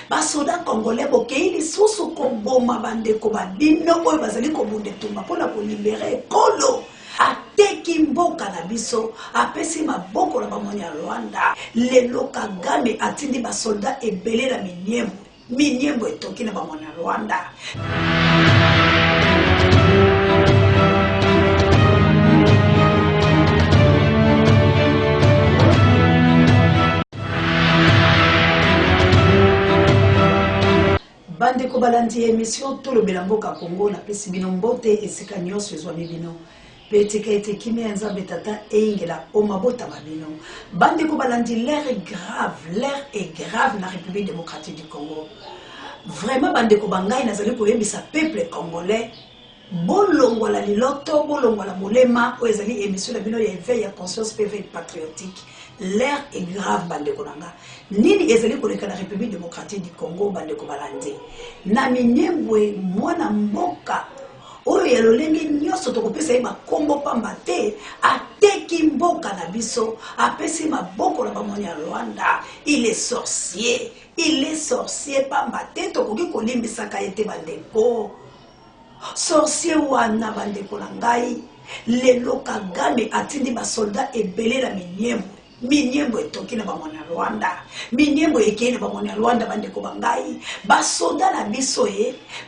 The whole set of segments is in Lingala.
basoda congolais bokei lisusu koboma bandeko babino oyo bazali kobunda etumba mpona kolibere ekolo ateki mboka na biso apesi maboko na bamoni ya Rwanda. Lelo Kagame atindi basolda ebele na minyembo etoki na bamoni ya Rwanda. Bandeko balandi émission tout le Belamboka Congo na pesi bino mbote esika nyonso ezwami bino petika ete kimi nzambe tata engela omabota babino. Bandeko balandi l'air est grave na République démocratique du Congo. Vraiment bandeko bangai nazali koyebisa peuple congolais bolongola liloto bolongola bolema o ezali émission na bino ya éveil ya conscience PV patriotique. L'air est grave bandeko nanga. Nini ezali koleka na République démocratique du Congo bandeko balandi. Na minyembwe mwana mboka oyo ya lolenge nyonso tokopesa ye makombo pamba te ateki mboka na biso apesi maboko na bamoni ya Rwanda. Il est sorcier pamba te tokoki kolimbisaka ye te bandeko. Sorcier wana bandeko na ngai lelo Kagame atindi basolda ebele na minyembo etoki na bamoni ya Rwanda. Minyembo ekei na bamoni ya Rwanda bandeko bangai. Basoda na biso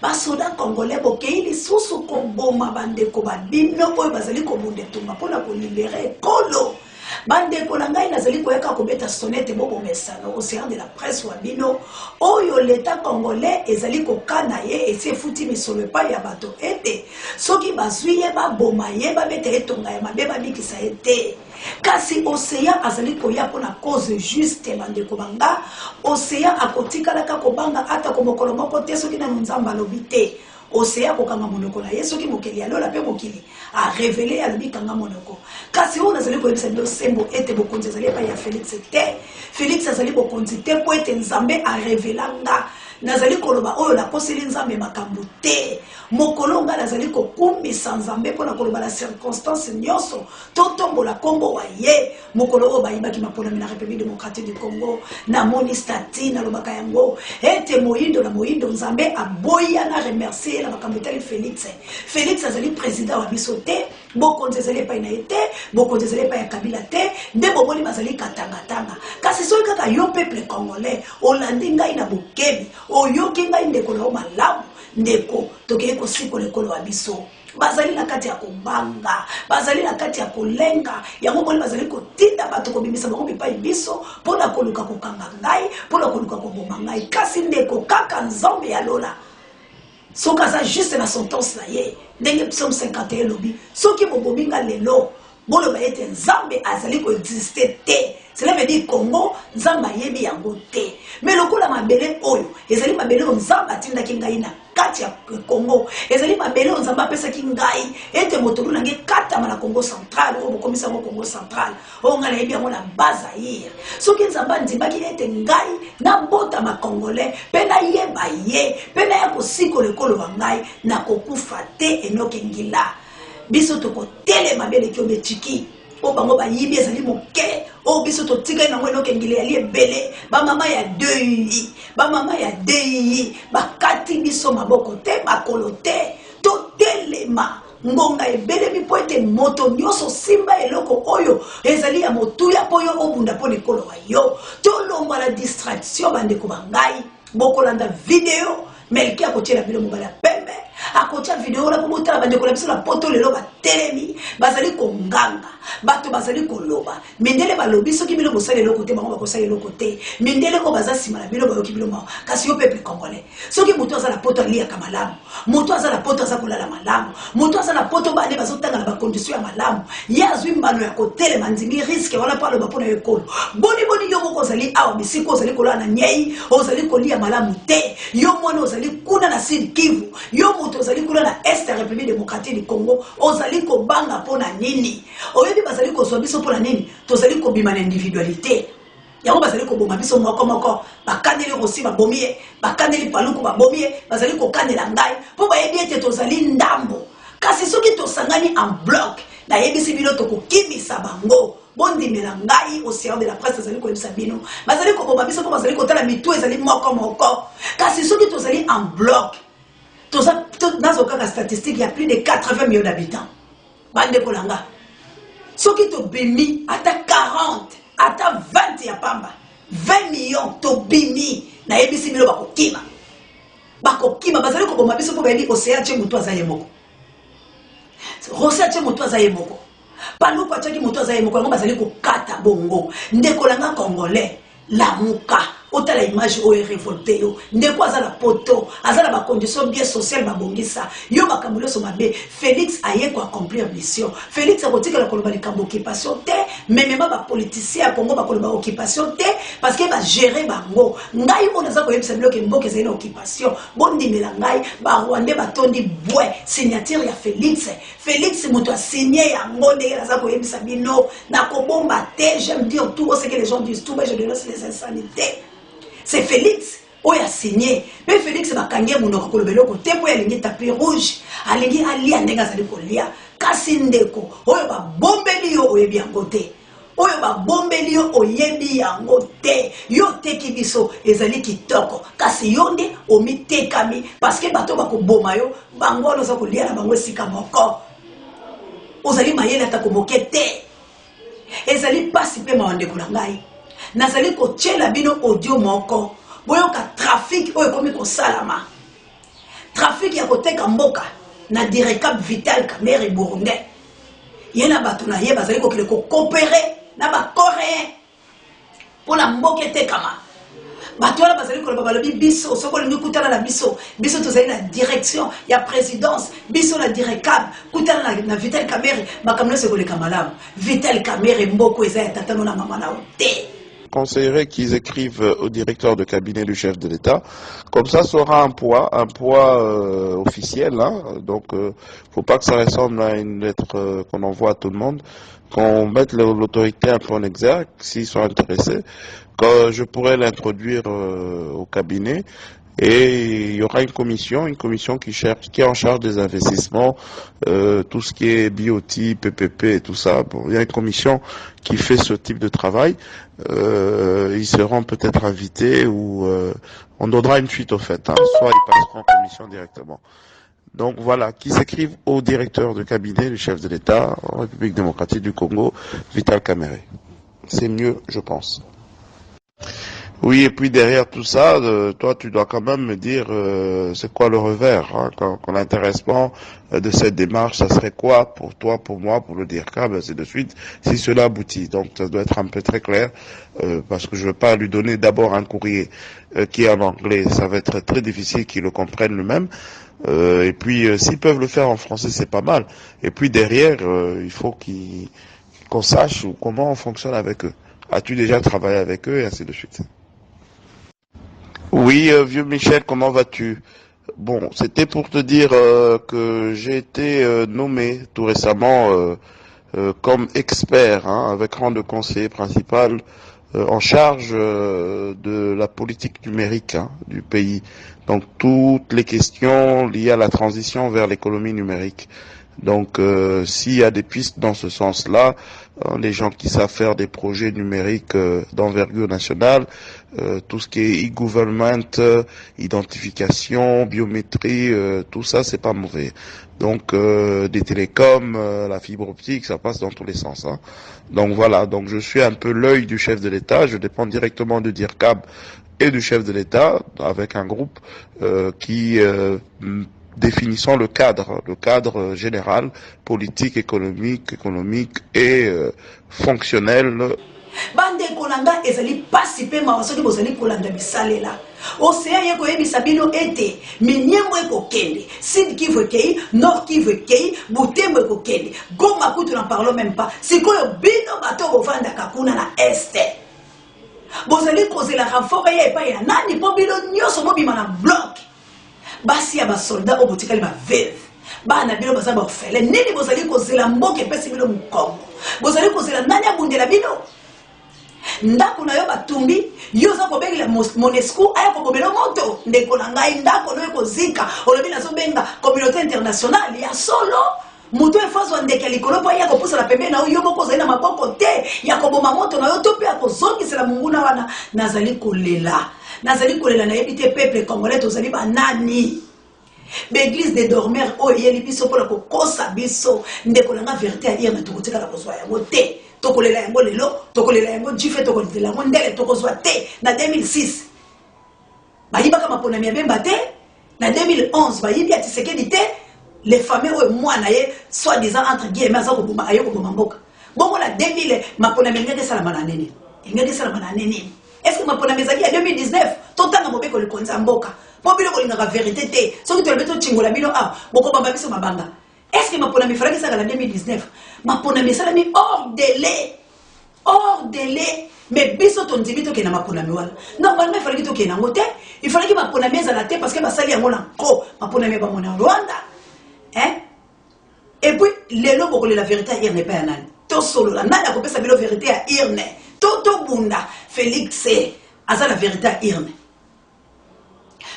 basoda congolais bokei lisusu koboma bandeko babino oyo bazali kobunda etumba mpona kolibere ekolo. Bandeko na ngai nazali koyaka kobeta sonete bobo mesano océan de la presse wa bino oyo l'état congolais ezali kokana ye esi efuti misolo epai ya bato ete soki bazwi ye baboma ye babeta etonga ya mabe babikisa ye te. Kasi océan azali koya mpona cause juste bandeko banga. Océan akotikalaka kobanga ata komokolo moko te soki na nzamba alobi te. Océan kokanga monoko na ye soki mokili alola pe mokili a révélé alobi kanga monoko. Kasi on azali koyebisa bino sembo ete bokonzi azali epai ya Félix te. Félix azali bokonzi te po ete nzambe a révélanga nazali koloba oyo nakoseli nzambe makambo te. Mokolo nga nazali kokumbisa nzambe mpona koloba la circonstance nyonso totombola kombo wa ye. Mokolo oyo bayibaki maponami na République démocratique du Congo namoni stati nalobaka yango ete moyindo na moyindo nzambe aboya na remercier na makambo etali Félix azali président wa biso te. Bokonzi ezali epai na ye te. Bokonzi ezali epai ya Kabila te. Nde bomoni bazali katangatanga. Kasi soki kaka yo peuple congolais olandi ngai na bokebi oyoki ngai ndeko na yo malamu ndeko tokeye kosikola ekolo wa biso. Bazali na kati ya kobanga, bazali na kati ya kolenga, yango boni bazali kotinda bato kobimisa bango bipai biso mpona koluka kokanga ngai, mpona koluka koboma ngai. Kasi ndeko kaka nzambe ya lola soki aza juste na sentence na ye ndenge psaume 51 lobi soki bobomi nga lelo boloba ete nzambe azali koexiste te. Cela veut dire Congo nzamba yebi yango te. Mais lokola mabele oyo ezali mabele oyo nzamba atindaki ngai na kati ya Congo. Ezali mabele oyo nzamba apesaki ngai ete motolu nange katama na Congo central oyo bokomisa ngo Congo central oyo nga nayebi yango na Bazaïre. Soki nzamba ndimaki ete ngai na bota ma congolais pe na yeba ye pe na ya kosikola ekolo wa ngai na kokufa te enoki ngila. Biso tokotelema bele kio betiki o bango bayibi ezali moke o biso totika na ngweno kengile ali ebele ba mama ya dei bakati biso maboko te bakolo te totelema ngonga ebele bipo ete moto nyonso simba eloko oyo ezali ya motuya poyo obunda pona ekolo wa yo tolongwa la distraction bandeko bangai bokolanda video melki akotiela bino mobala pembe akotia video la pomotala bandeko la biso la poto lelo batelemi bazali konganga bato bazali koloba mindele balobi soki bino bosala eloko te bango bakosala eloko te mindele ko baza sima na bino bayoki bino ma kasi yo peuple congolais soki moto aza la poto aliaka malamu moto aza la poto aza kolala malamu moto aza la poto bane bazotanga na bakondition ya malamu ye azwi mbano ya kotelema ndingi risque wana pa aloba mpona yo ekolo boni yo moko ozali awa bisiko ozali kolala na nyei ozali kolia malamu te yo mwana ozali kuna na Sud Kivu yo moto ozali kuna na Est ya République démocratique du Congo ozali kobanga mpona nini oyebi bazali kozwa biso mpona nini tozali kobima na individualité yango bazali koboma biso moko bakandeli rosi babomi ye bakandeli paluku babomi ye bazali kokandela ngai mpo bayebi ete tozali ndambo kasi soki tosangani en bloc nayebisi bino tokokimisa bango bondimela ngai océan de la presse ezali koyebisa bino bazali koboma biso mpo bazali kotala mitu ezali moko Kasi ceux qui sont allés en bloc, dans la statistique, il y a plus de 80 millions d'habitants. Bande Kolanga. Ceux qui sont bimi, à 40, à 20 ya pamba. 20 millions, to bimi, na ebisi milo bakokima. Bakokima, bazali ko boma biso po beli océan che mutu azaye moko. Océan che mutu azaye moko. Panou kwa chaki mutu azaye moko, ngo bazali ko kata bongo. Ndekolanga congolais, la muka. Ota la image o révolté yo ndeko azala poto azala ba condition bien sociale ba bongisa yo bakambulo so mabe Félix aye ko accomplir mission Félix akotika la koloba likambo occupation te même ba politicien Congo ba koloba occupation te parce que ba gérer bango ngai on aza ko yebisa bloke mboke zena occupation bondimela ngai ba Rwandais batondi bwe signature ya Félix muto a signé yango ndenge aza ko yebisa bino na kobomba te j'aime dire tout ce que les gens disent tout mais je dénonce les insanités. C'est Félix qui a signé. Mais Félix va gagner mon okolobelo côté pour aligner tapis rouge, aligner ali andenga zali kolia. Kasindeko, oyo ba bombeli yo oyebi yangote. Oyo ba bombeli yo oyebi yangote. Yo teki biso ezali kitoko. Kasi yonde omitekami parce que bato bako boma yo bango loza kolia na bango sika moko. Ozali mayele ta komokete. Ezali pasi pe mawande kulangai. Nazali ko tchela bino audio moko boyo ka trafic oyo komi ko salama trafic ya koteka mboka na direcab Vital Kamerhe burundais yena bato na ye bazali ko kile ko coopérer na ba coréen pour la mboka tekama bato wana bazali ko balobi biso soko lingi kutana na biso tozali na direction ya présidence biso na direcab kutana na Vital Kamerhe makamno se ko le kamalamu Vital Kamerhe mboko eza ya tatano na mama na ote. Conseillerais qu'ils écrivent au directeur de cabinet du chef de l'État. Comme ça aura un poids officiel. Hein. Donc, faut pas que ça ressemble à une lettre qu'on envoie à tout le monde. Qu'on mette l'autorité un peu en exergue, s'ils sont intéressés. Que je pourrais l'introduire au cabinet. Et il y aura une commission qui est en charge des investissements, tout ce qui est BOT, PPP et tout ça. Bon, il y a une commission qui fait ce type de travail. Ils seront peut-être invités ou on donnera une suite au fait. Hein. Soit ils passeront en commission directement. Donc voilà, qui s'écrivent au directeur de cabinet du chef de l'État en République démocratique du Congo, Vital Kamerhe. C'est mieux, je pense. Oui, et puis derrière tout ça, toi, tu dois quand même me dire c'est quoi le revers, hein, quand l'intéressement de cette démarche, ça serait quoi pour toi, pour moi, pour le DIRCAB, ainsi de suite, si cela aboutit. Donc, ça doit être un peu très clair, parce que je ne veux pas lui donner d'abord un courrier qui est en anglais, ça va être très difficile qu'il le comprenne lui-même. Et puis, s'ils peuvent le faire en français, c'est pas mal. Et puis derrière, il faut qu'on sache comment on fonctionne avec eux. As-tu déjà travaillé avec eux, et ainsi de suite. Oui, vieux Michel, comment vas-tu? Bon, c'était pour te dire que j'ai été nommé tout récemment comme expert, hein, avec rang de conseiller principal en charge de la politique numérique, hein, du pays. Donc toutes les questions liées à la transition vers l'économie numérique. Donc s'il y a des pistes dans ce sens-là, les gens qui savent faire des projets numériques d'envergure nationale, tout ce qui est e-government, identification, biométrie, tout ça c'est pas mauvais. Donc des télécoms, la fibre optique, ça passe dans tous les sens. Hein. Donc voilà, donc je suis un peu l'œil du chef de l'État, je dépends directement du DIRCAB et du chef de l'État, avec un groupe qui définissant le cadre général, politique, économique et fonctionnel. Bande kolanga ezali pasi pe mawasoki bozali kolanda bisalela. Océan yeko yebisa bino ete minyembo ekokende, Sud Kivu ekei, Nord Kivu ekei, Butembo ekokende. Goma kutu n'en parlons même pas. Sikoyo bino bato bovanda kakuna na este. Bozali kozela renfort ya epai ya nani po bino nyonso mobima na bloc. Basi ya basoldat obotikali ba veuve. Bana bino baza ba orphelin. Nini bozali kozela mboke pesi bino mukongo. Bozali kozela nani abundela bino. Ndako na yo batumbi yo za kobengela Monesco aya kobobela moto ndeko na ngai ndako no ekozika olobi nazo benga communauté internationale ya solo muto efazwa ndeke likolo pa ya kopusa la pembe na yo moko zaina maboko te ya koboma moto na yo to pe akozongisela munguna wana nazali kolela nazali kolela na yebite peuple congolais tozali banani. L'église des dormeurs o yeli biso pour la kokosa biso ndeko na vérité à irne tokotika la kozwa yango te. Tokolela yango lelo, tokolela yango jife tokolela yango ndele tokozwa te na 2006. Bayibaka mapona mi bemba te na 2011 bayibi ati sekedi te les familles o mwana ye soi-disant entre guillemets za ko boma ayo ko boma mboka. Bongo la 2000 mapona mi ngeke sala mananene. Ngeke sala mananene. Est-ce que mapona mezaki ya 2019 totanga mobeko le konza mboka. Pobilo ko linga vérité te. Soki to lebeto chingola bino ah boko bamba biso mabanga. Est-ce que mapona mi fera que ça la 2019 mapona mi sala mi hors délai. Hors délai. Mais biso ton dibito ke na mapona mi wala. Normalement il fallait que to ke na ngote. Il fallait que mapona mi za la te parce que basali yango na ko mapona mi ba mona Rwanda. Hein? Et puis lelo boko la vérité à irne pas nani. To solo la nani akopesa bilo vérité à irne. Toto bunda Félix aza la vérité à irne.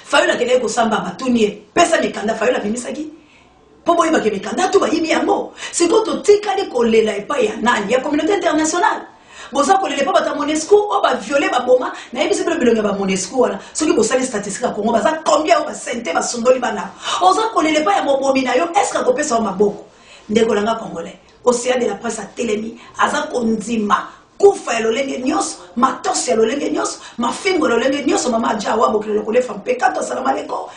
Fayola kele ko samba batunie pesa mikanda fayola bimisaki pobo yiba ke mikanda to bayibi yango siko to tikali kolela epa ya nani ya communauté internationale boza kolela pa bata Monesco o ba violer ba boma na yebisi bilo bilonga ba Monesco wala soki bosali statistique ya Congo baza combien o ba sente ba sondoli bana oza kolela pa ya mobomi na yo est-ce que ko pesa o maboko ndeko langa congolais océan de la presse a telemi aza kondima kufa ya lolenge nyos matosi ya lolenge nyos mafingo ya lolenge nyos mama jawa bokile ko lefa pekato salama leko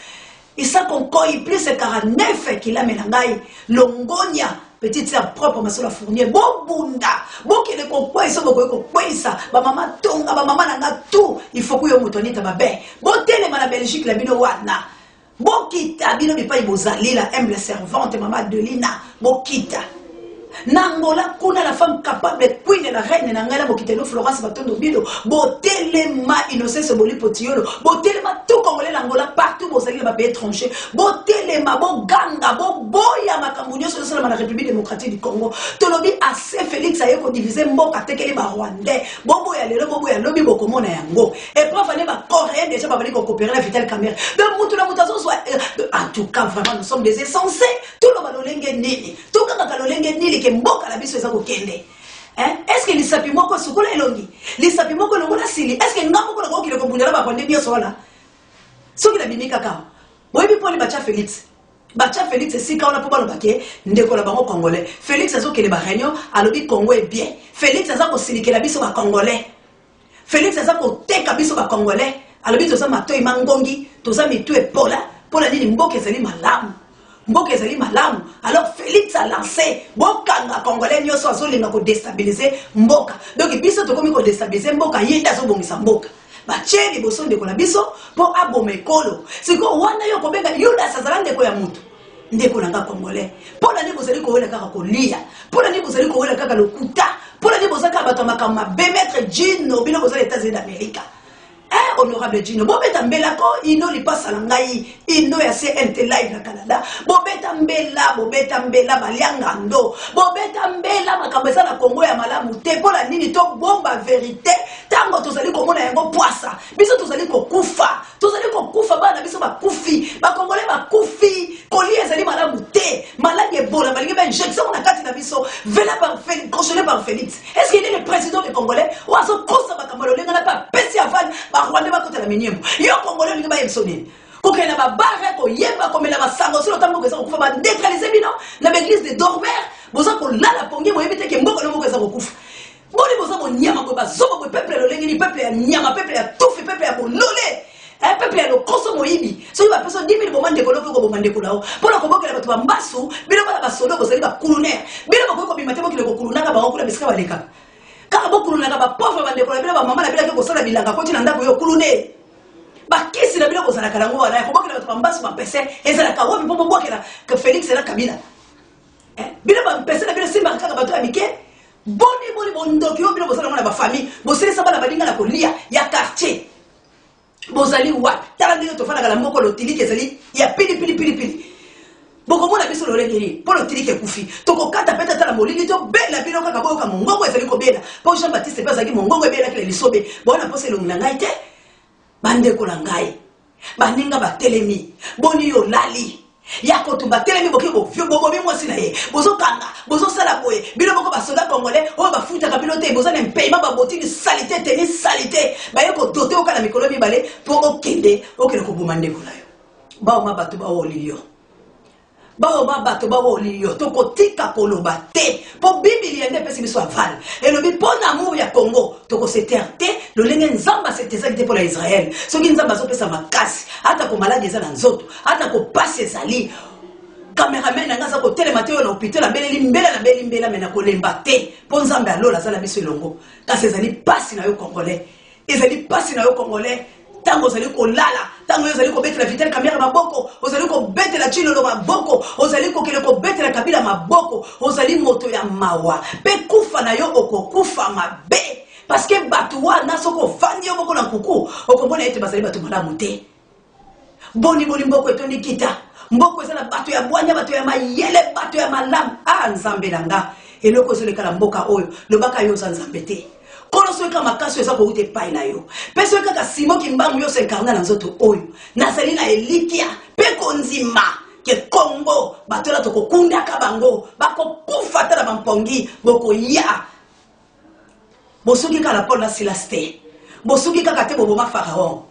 isa konkoi plus 49 km ngai longonya petite sœur propre masolo fournier bobunda bokile ko kwesa boko kwesa ba mama tonga ba mama nanga tout il faut que yo motonita babe botele na Belgique la bino wana bokita bino bipai bozalila humble servante mama Delina bokita Nangola kuna la femme capable queen la reine nangala bokiteno Florence Batondo Bido botelema innocence boli potiolo botelema tout congolais l'Angola partout bozali ba pays étranger botelema bo ganga bo boya makambo sur la République démocratique du Congo tolobi assez Félix ayeko diviser mboka tekeli ba rwandais bobo ya lelo bobo ya lobi bokomona yango et prof aller ba coréen déjà ba venir coopérer la Vital Caméra de mutu na mutazo soit en tout cas vraiment nous sommes des insensés tout le balolenge nini tout kanga kalolenge nini ke mboka la biso eza kokende hein est-ce que lisapi moko sukola elongi lisapi moko longola sili est-ce que ngambo ko kokile ko bundela ba kwande biso wala soki la bimika ka boyebi poli bacha Félix si ka on a pas balo baké ndeko la bango congolais Félix azokele ba réunion alobi Congo est bien Félix azako silikela biso ba congolais Félix azako teka biso ba congolais alobi toza matoi mangongi toza mitu epola pola nini mboka ezali malamu Mboka ezali malamu alors Félix a lancé bokanga congolais nyoso azolinga ko déstabiliser mboka donc biso to komi ko déstabiliser mboka yinda zo bongisa mboka ba cheli boso ndeko na biso po aboma ekolo siko wana yo kobenga yuda sazala ndeko ya mutu ndeko nanga congolais pona ni bozali ko wela kaka kolia pona ni bozali ko wela kaka lokuta pona ni bozaka bato makama be maître Gino bino bozali États-Unis d'Amérique honorable Gino bobeta mbela ko ino lipasa langai ino ya CNT live na Canada bobeta mbela balianga ndo bobeta mbela makambesa na Congo ya malamu te pola nini to bomba vérité tango tozali komona yango poisa biso tozali kokufa bana biso bakufi ba congolais bakufi koli ezali malamu te malade ebola balingi ba injection na kati na biso vela par Félix contrôlé par Félix est-ce qu'il est le président des Congolais ou azo kosa bakamalo lenga na pa pesi afan Rwanda bakota la minyembo yo congolais linga ba yebsonini kokena ba barre ko yeba komela ba sango solo tambo kesa ko kufa ba neutraliser bino na l'église des dormeurs boza ko lala pongi mo yebite ke mboko no mo kesa ko kufa boni boza mo nyama ko ba zobo ko peuple lo lengi ni peuple ya nyama peuple ya tufi peuple ya bolole un peuple ya lo koso moyibi so ba personne 10 000 bomande ko lo ko bomande ko lao pona ko bokela bato ba mbasu bino ba solo ko zali ba kuluner bino ba ko bimate bokile ko kulunanga ba ko la bisika ba leka kaka bokulunaka ba pauvre bande ko la bila ba mama la bila ko sala bilanga ko tina ndako yo kulune ba kisi la bila ko sala kalango wala ko bokela bato ba mbasu ba pese ezala ka wobi pombo bokela que Félix era kabila bila ba pese la bila simba kaka bato amike boni bondoki yo bila ko sala na ba famille bo sele saba la badinga na ko lia ya quartier bozali wa tala ndenge to fana kala moko lotili kezali ya pili boko mona biso lo lengeli polo tilike kufi toko kata peta tala molili to bela bino kaka boka mongongo ezali ko bela po Jean Baptiste pesa ki mongongo bela kile lisobe bona pose lo ngai te bande ko la ngai baninga ba telemi boni yo lali Yako to batele mi boki bo vieux bobo mi moi sinaye. Bozo kanga, bozo sala boye. Bilo boko ba soda congolais, o ba futa ka pilote, bozo nem paiement ba botini salité, tennis salité. Ba yako doté o kana mikolo mi balé pour okende, okende ko bomande ko layo. Ba o ma bato ba o lilio. Bao bato bao liyo toko tika koloba te po bibili ende pesi biso aval et le bi pona amour ya Congo toko se terte le lenge nzamba c'était ça qui était pour l'Israël soki nzamba so pesa makasi ata ko malade eza na nzoto ata ko passe ezali cameraman nga za ko telema te na hôpital la beli mbela mena ko lemba te po nzambe alola za la biso longo kasi ezali pasi na yo congolais ezali pasi na yo congolais. Tango zali ko lala, tango zali ko bete la vitelle caméra maboko, ozali ko bete la chino lo maboko, ozali ko kele ko bete la kabila maboko, ozali moto ya mawa. Pe kufa na yo oko kufa mabe. Parce que batuwa na soko fandi yo boko na kuku, okomona ete bazali batu malamu te. Boni mboko etondi kita. Mboko ezala batu ya bwanya, batu ya mayele, batu ya malamu. Ah nzambe nanga. Eloko ezole kala mboka oyo, lobaka yo za nzambe te. Kono soka makaso eza ko ute pai na yo. Peso kaka simo kimbangu yo s'incarna na nzoto oyo. Nazali na elikia pe konzima ke Congo batola to kokunda ka bango bako kufa ta na bampongi boko ya. Bosuki kala Paul na Silaste. Bosuki kaka te bobo ma Pharaon.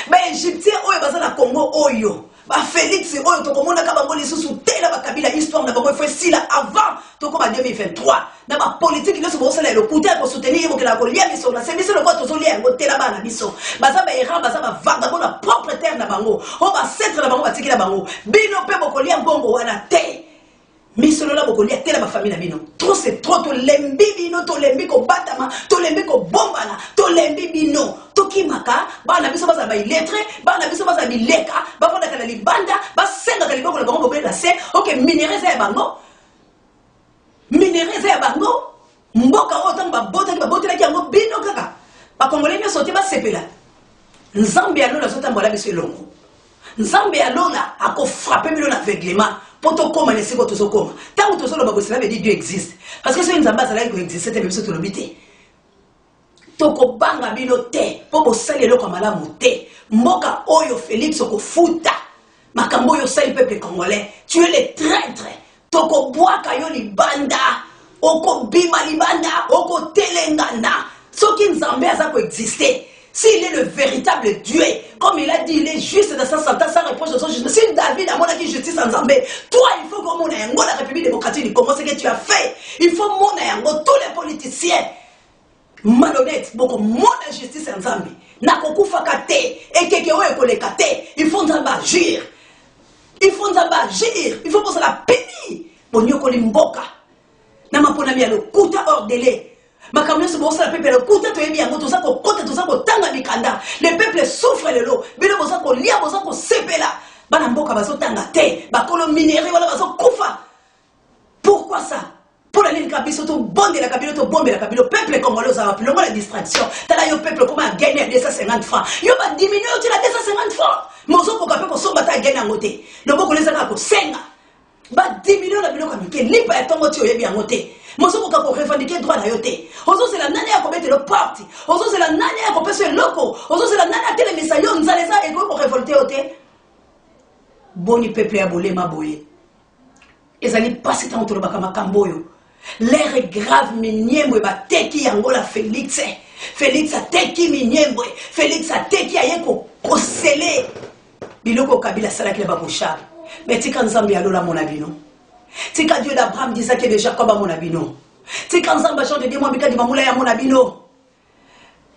Ba Égyptien oyo bazala Congo oyo. Ba Félix oyo to komona ka bango lisusu tela ba kabila histoire na bango fait avant to ko ba 2023. Na ba politique nyonso bosala le côté ko soutenir ko la ko lia biso na c'est le vote zolia ngo tela bana biso baza ba era baza ba vanda bona propre terre na bango o ba centre na bango ba tikila bango bino pe boko lia bongo wana te miso lola boko lia tela ba famille na bino trop c'est trop to lembi bino to lembi ko batama to lembi ko bombana to lembi bino to kimaka bana biso baza ba illettré bana biso baza bileka ba fonda kana libanda ba senga ka liboko na bango bobela se OK minéraliser ya bango minéraliser ya bango mboka otango babotela ki yango bino kaka bakongolais nyonso te basepela nzambe alola azotambola biso elongo nzambe alola akofrappe bino na aveuglement po tokóma na esika tozokóma ntango tozoloba boye cela veut dire Dieu existe parce que soki nzambe azalaki koexiste te me biso tolobi te tokobanga bino te po bosali eloko ya malamu te mboka oyo Félix okofuta makambo oyo osali peuple congolais tu es le traître tokobwaka yo libanda okobima libanda okotelengana soki nzambe aza koexister s'il est le véritable Dieu comme il a dit il est juste dans sa sentence sans reproche de son justice si David a montré justice en Nzambe toi il faut que mon yango la République démocratique du Congo ce que tu as fait il faut mon yango tous les politiciens malhonnêtes beaucoup mon injustice en Nzambe nakokufaka te ekeke oyo ekoleka te il faut Nzambe agir il faut Nzambe agir il faut poser la pénie bonyokoli mboka na mapona mi lokuta ordele makamyo se bosa la peuple lokuta to yebi yango toza ko kota toza ko tanga bikanda le peuple souffre lelo bino boza ko lia boza ko sepela bana mboka bazo tanga te bakolo minéré wala bazo kufa pourquoi ça pour la ligne kabiso to bonde la kabilo to bombe la kabilo peuple congolais a appelé la distraction tala yo peuple comment gagner 250 francs yo ba diminuer tu la 250 francs mozo ko kapé ko somba ta gagner ngote le boko les aka ko senga ba diminuer la biloko mike lipa ya tongo ti oyebi yango te mozo ko revendiquer droit na yo te ozo c'est la nani ya ko mettre le parti ozo c'est la nani ya ko pese loko ozo c'est la nani ya tele misa yo nzaleza e ko révolter o te boni peuple ya bolema boye ezali pasi tango to lobaka makambo yo l'air est grave minyemwe ba teki yango la Félix a teki minyemwe Félix a teki ayeko kosele biloko kabila sala ki ba bouchard mais tika nzambe alola mona bino tika Dieu d'Abraham disait que de Jacob a mona bino tika nzambe Jean de Dieu mwambika di mamula ya mona bino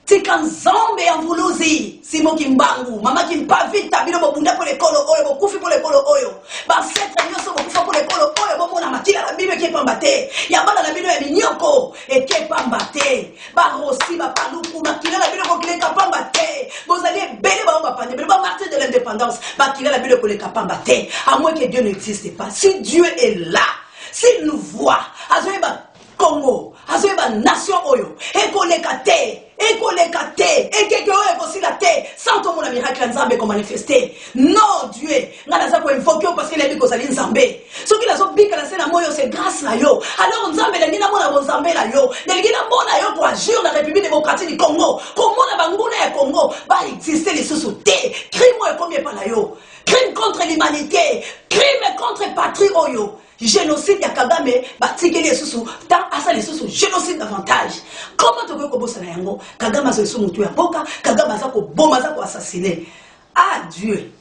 tika nzambe ya mvuluzi simo kimbangu mama kimpavita bino bobunda po lekolo oyo bokufi po lekolo oyo ba setre nyoso bokufa po lekolo oyo bomona makila la bino ke pambate ya bana la bino ya minyoko eke pambate ba rosi ba paluku makila la bino ko kileka pambate bozali bele ba pande ba martyr de l'indépendance ba kileka la bino ko leka pambate à moins que Dieu n'existe pas si Dieu est là s'il nous voit azoeba Congo azoeba nation oyo ekoleka te ekeke oyo ekosila te sans tout mon miracle ya nzambe ko manifester non Dieu nga naza ko invoquer parce que lebi kozali nzambe soki nazo bika na sena moyo c'est grâce na yo alors nzambe lengi na mona nzambe la yo lengi na mona yo ko agir na République démocratique du Congo ko mona banguna ya Congo ba exister lisusu te crime e combien pa na yo crime contre contre l'humanité, crime contre patrie oyo. Génocide ya Kagame, batikeli esusu, tant asali esusu, génocide davantage. Comment tu peux kobosa na yango? Kagame azo esu mutu ya boka, Kagame aza ko boma, aza ko assassiner. Ah Dieu.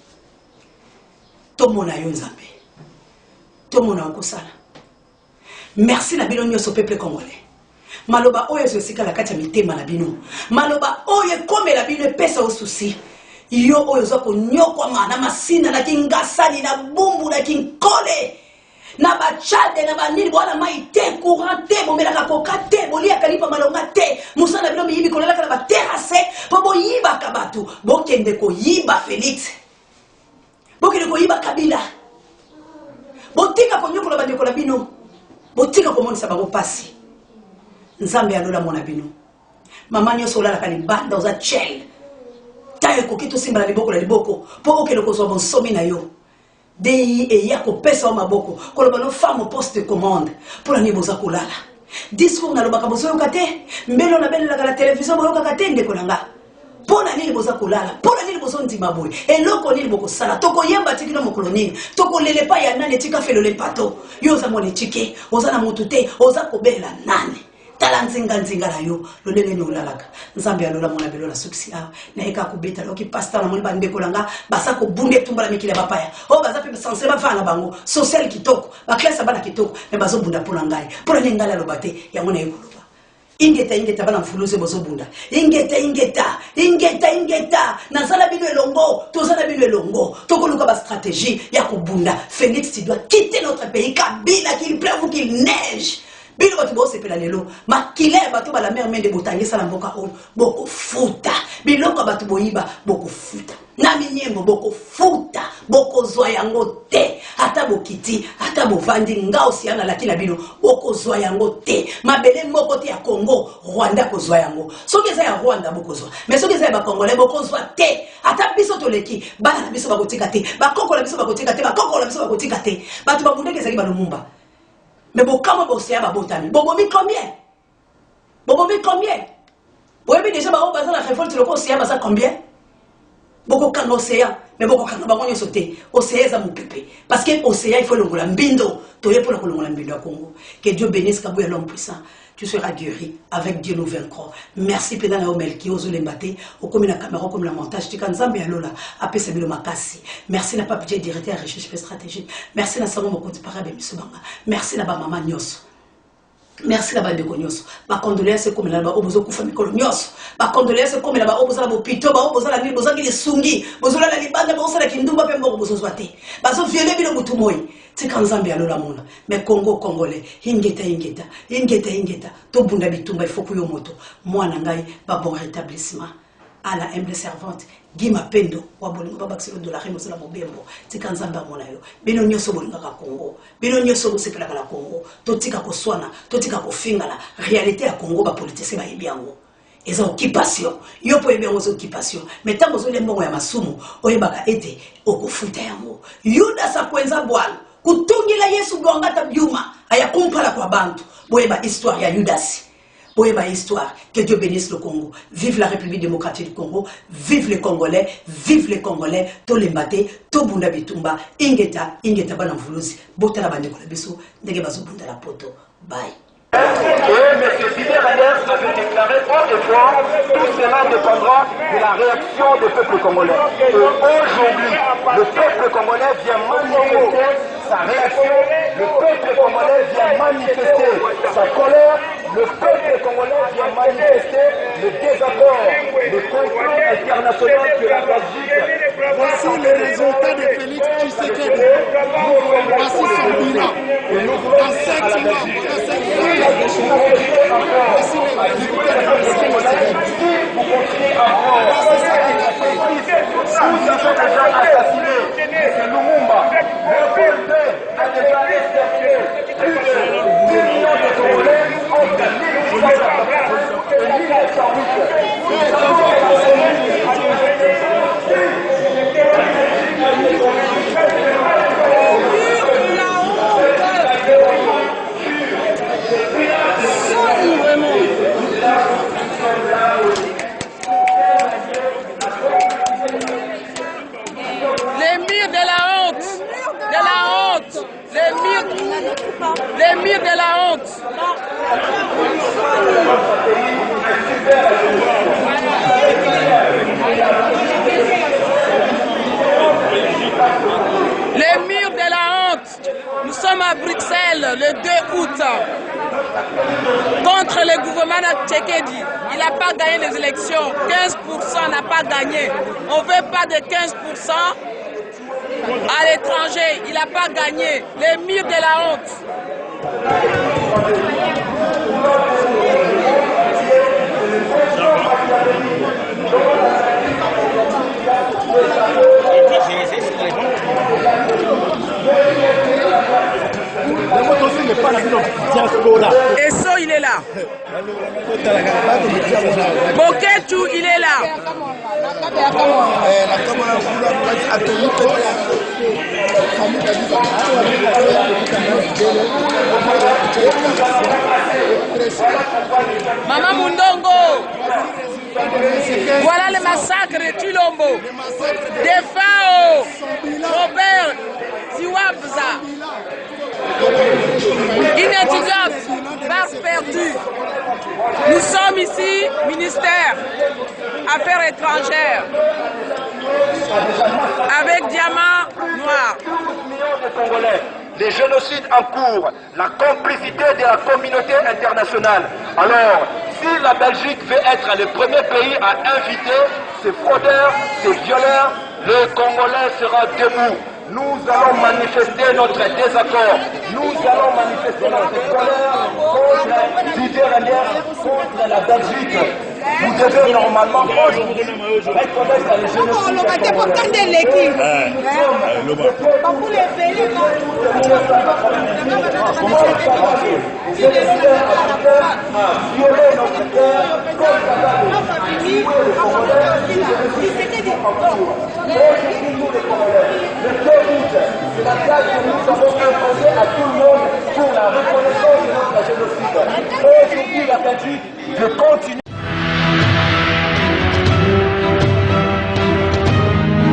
Tomona yo nzambe. Tomona okosala. Merci na bino nyoso peuple congolais. Maloba oyo ezosika la kati ya mitema na bino. Maloba oyo ekomela bino epesa o souci. Yo oyo zako nyokwama na masina na kingasani na bumbu na kinkole. Na bachade na banini bwana mai te courant te bomelaka koka te bolia kalipa malonga te musana bino miyibi kolelaka na baterrasse po boyiba kabatu bokende ko yiba Félix bokende ko yiba Kabila botika ko nyokola bandeko na bino botika ko monisa bango pasi nzambe alola mona bino mama nyoso la kali banda oza chel tayo ko kito simba na liboko po okende ko zo bon somi na yo Dei e yako pesa wa maboko koloba no femme poste commande pour la niboza kolala discours na lobaka bozo kate mbelo na belle la télévision boloka kate ndeko nanga pona nini boza kolala pona nini bozo ndima boy eloko nini boko sala toko yemba tikino mokolo nini toko lele pa ya nane tika felo le pato yo za mone tike oza na mutu te oza kobela nane tala nzinga na yo lolele ni olalaka nzambe alola mona belo la succès na eka kubeta loki pasteur na moni bandeko langa basa ko bunde tumbala mikile bapaya o baza pe sanse ba fana bango social kitoko ba classe bana kitoko me bazo bunda pona ngai pona ngala lobate ya mona ekoloba ingeta bana mfuluze bozo bunda ingeta nazala bino elongo tozala bino elongo tokoluka ba stratégie ya kubunda Félix tu dois quitter notre pays Kabila qu'il pleuve ou qu'il neige Bino batu bo sepela lelo makile batu ba la mer mende botangisa na mboka o boko futa biloko batu boyiba boko futa na minyembo boko futa boko zwa yango te ata bokiti ata bovandi ngao siana lakina bino boko zwa yango te mabele moko te ya Congo Rwanda ko zwa yango soki eza ya Rwanda boko zwa mais soki eza ya ba Congolais boko zwa te ata biso toleki bana na biso bakotika te bakoko la biso bakotika te bakoko la biso bakotika te batu babundeke ezali ba Lumumba. Mais bon, comment vous savez, botani? Bobomi combien? Bobomi combien? Vous avez déjà basé la révolte, le conseil, ça combien? Beaucoup quand l'océan, mais beaucoup quand on va sauter. Océan, ça mon pépé. Parce que l'océan, il faut le mbindo. Tu es pour le mbindo à Congo. Que Dieu bénisse Kabouya l'homme puissant. Tu seras guéri. Avec Dieu nous vaincrons. Merci Pédana Omel qui ose l'embater. Au comme la caméra, comme la montage. Tu kan Zambia Lola. Après c'est le makasi. Merci n'a pas budget directeur recherche stratégique. Merci n'a savon beaucoup de parabe Misubanga. Merci n'a pas maman Nyos. Merci la bande de Cognos. Ma condoléance comme la bas obozo kufa mikolo nyos. Ma condoléance comme la bas obozo la bopito ba obozo la ni bozo ki sungi. Bozo la libanda bozo la kindumba pe mboko bozo zwate. Bazo viole bilo mutu moyi. Tika nzambe alola mona. Mais Congo congolais ingeta. To bunda bitumba il faut kuyo moto. Mwana ngai ba bon rétablissement. À la humble servante Gima Pendo wabolingo babakiselo de la remozo la mobembo tika nzamba mona yo bino nyoso bolinga ka Congo bino nyoso bosepela ka Congo totika ko swana totika ko fingala réalité ya Congo ba politicien ba yebiango eza occupation yo po yebiango zo occupation mais tango zo lembongo ya masumu oyebaka ete okufuta yango yuda sa kwenza bwalo kutungila Yesu bwangata byuma aya kumpala kwa bantu boyeba histoire ya Yudasi. Oui, ma histoire. Que Dieu bénisse le Congo. Vive la République démocratique du Congo. Vive les Congolais. Vive les Congolais. To lembate, to bunda bitumba. Ingeta bana mvuluzi. Bota la bande kolabiso. Ndege bazo bunda la poto. Bye. Et M. Bidé-Reyes avait déclaré haut et fort, tout cela dépendra de la réaction du peuple congolais. Et aujourd'hui, le peuple congolais vient manifester sa réaction, le peuple congolais vient manifester sa colère, le peuple congolais vient manifester le désaccord, le complot international que la Belgique. Voici les résultats de Félix Tshisekedi. Voici son bilan. En 7 mois, voici les résultats de Félix Tshisekedi. Vous continuez à voir. Vous avez déjà assassiné M. Lumumba. Léopold II a déjà exterminé plus de 10 millions de Congolais entre 1880 et 1908. Les murs de la honte. les murs de la honte. Les murs de la honte. Nous sommes à Bruxelles le 2 août contre le gouvernement de Tshisekedi. Il n'a pas gagné les élections. 15% n'a pas gagné. On ne veut pas de 15% à l'étranger. Il n'a pas gagné. Les murs de la honte. Et ça, il est là. Boketu, il est là. Maman Mundongo. Voilà le massacre de Tulombo. Des Fao. Robert Siwabza. Une étudiante part perdue. Nous sommes ici, ministère Affaires étrangères, avec Diamant Noir. Les génocides en cours, la complicité de la communauté internationale. Alors, si la Belgique veut être le premier pays à inviter ces fraudeurs, ces violeurs, le Congolais sera debout. Nous allons manifester notre désaccord. Nous allons manifester notre colère contre Didier Reynders, contre la Belgique. Vous devez normalement reconnaître les génocides. Violer notre terre c'est la date que nous avons imposée à tout le monde.